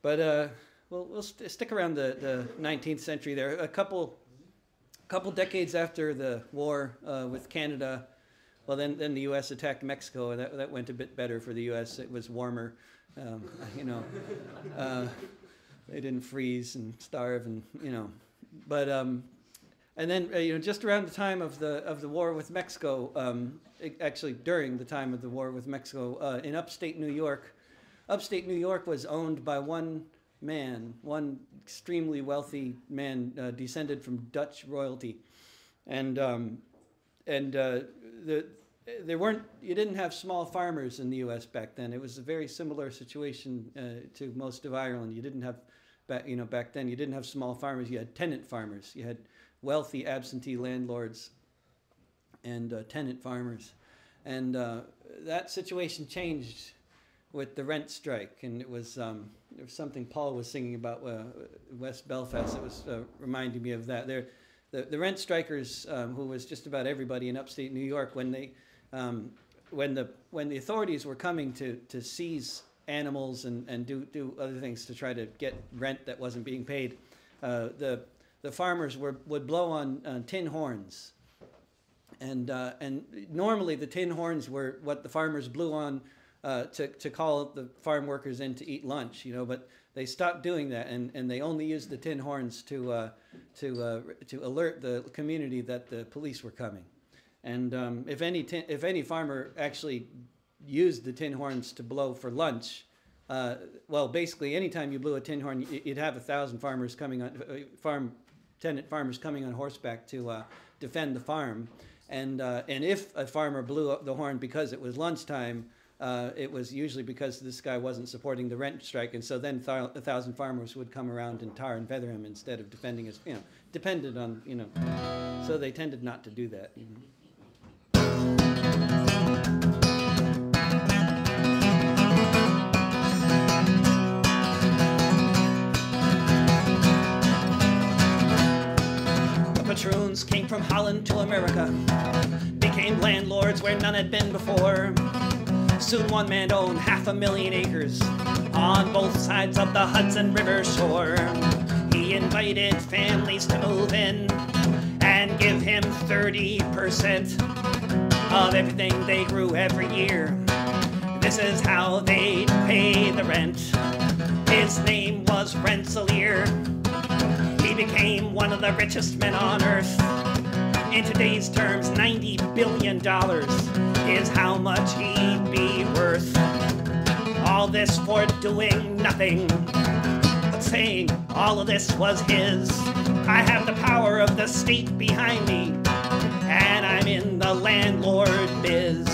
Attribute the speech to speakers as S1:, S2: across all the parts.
S1: But we'll stick around the 19th century there. A couple decades after the war with Canada, well, then the U.S. attacked Mexico, and that went a bit better for the U.S. It was warmer, you know. They didn't freeze and starve, and you know. But and then you know, just around the time of the war with Mexico, actually during the time of the war with Mexico, in upstate New York was owned by one man, one extremely wealthy man, descended from Dutch royalty, and you didn't have small farmers in the U.S. back then. It was a very similar situation to most of Ireland. You didn't have, back then you didn't have small farmers. You had tenant farmers. You had wealthy absentee landlords and tenant farmers, and that situation changed with the rent strike, and it was there was something Paul was singing about West Belfast that was reminding me of that. The rent strikers, who was just about everybody in upstate New York, when the authorities were coming to seize animals and do other things to try to get rent that wasn't being paid, the farmers would blow on tin horns, and normally the tin horns were what the farmers blew on to call the farm workers in to eat lunch, but they stopped doing that, and they only used the tin horns to alert the community that the police were coming. And if any farmer actually used the tin horns to blow for lunch, well, basically anytime you blew a tin horn, you'd have 1,000 farmers coming on tenant farmers coming on horseback to defend the farm. And if a farmer blew the horn because it was lunchtime, it was usually because this guy wasn't supporting the rent strike, and so then 1,000 farmers would come around and tar and feather him instead of defending his, depended on, so they tended not to do that. The patroons came from Holland to America, became landlords where none had been before. Soon one man owned 500,000 acres on both sides of the Hudson River shore. He invited families to move in and give him 30% of everything they grew every year. This is how they'd pay the rent. His name was Rennsalaer. He became one of the richest men on earth. In today's terms, $90 billion is how much he'd be worth. All this for doing nothing, but saying all of this was his. I have the power of the state behind me, and I'm in the landlord biz.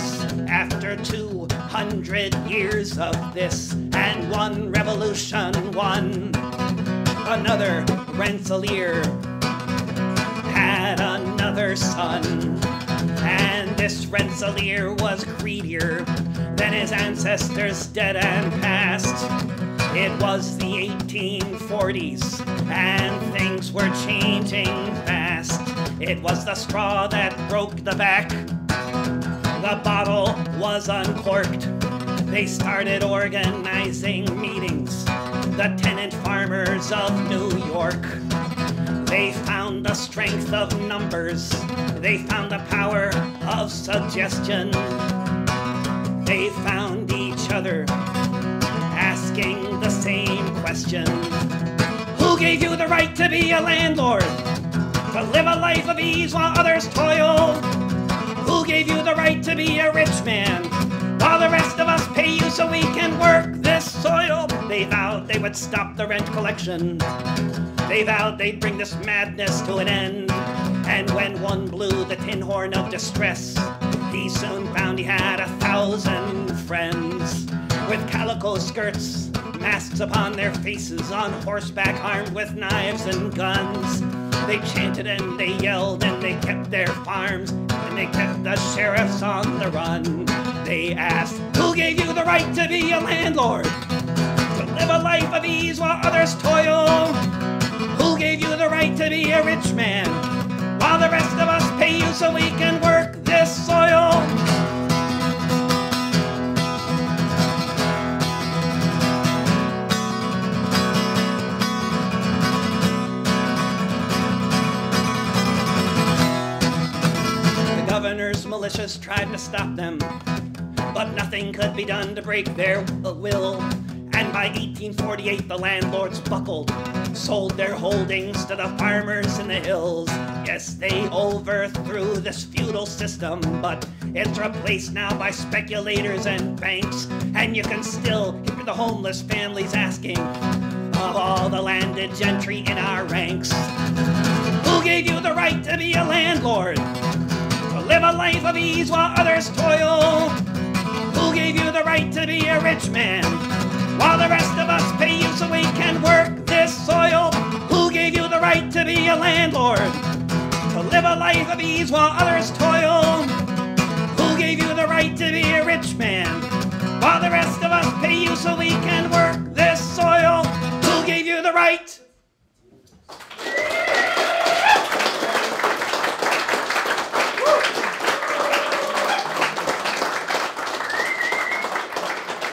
S1: After 200 years of this and one revolution, another Rennselaer had another son, and this Rensselaer was greedier than his ancestors dead and past. It was the 1840s, and things were changing fast. It was the straw that broke the back. The bottle was uncorked. They started organizing meetings, the tenant farmers of New York. They found the strength of numbers. They found the power of suggestion. They found each other asking the same question. Who gave you the right to be a landlord? To live a life of ease while others toil? Who gave you the right to be a rich man while the rest of us pay you so we can work this soil? They vowed they would stop the rent collection. They vowed they'd bring this madness to an end. And when one blew the tin horn of distress, he soon found he had 1,000 friends with calico skirts, masks upon their faces, on horseback armed with knives and guns. They chanted and they yelled and they kept their farms, and they kept the sheriffs on the run. They asked, who gave you the right to be a landlord? To live a life of ease while others toil? Who gave you the right to be a rich man while the rest of us pay you so we can work this soil? tried to stop them, but nothing could be done to break their will. And by 1848 the landlords buckled, sold their holdings to the farmers in the hills. Yes, they overthrew this feudal system, but it's replaced now by speculators and banks. And you can still hear the homeless families asking of all the landed gentry in our ranks, who gave you the right to be a landlord, to live a life of ease while others toil? Who gave you the right to be a rich man, while the rest of us pay you so we can work this soil? Who gave you the right to be a landlord, to live a life of ease while others toil? Who gave you the right to be a rich man, while the rest of us pay you so we can work this soil? Who gave you the right?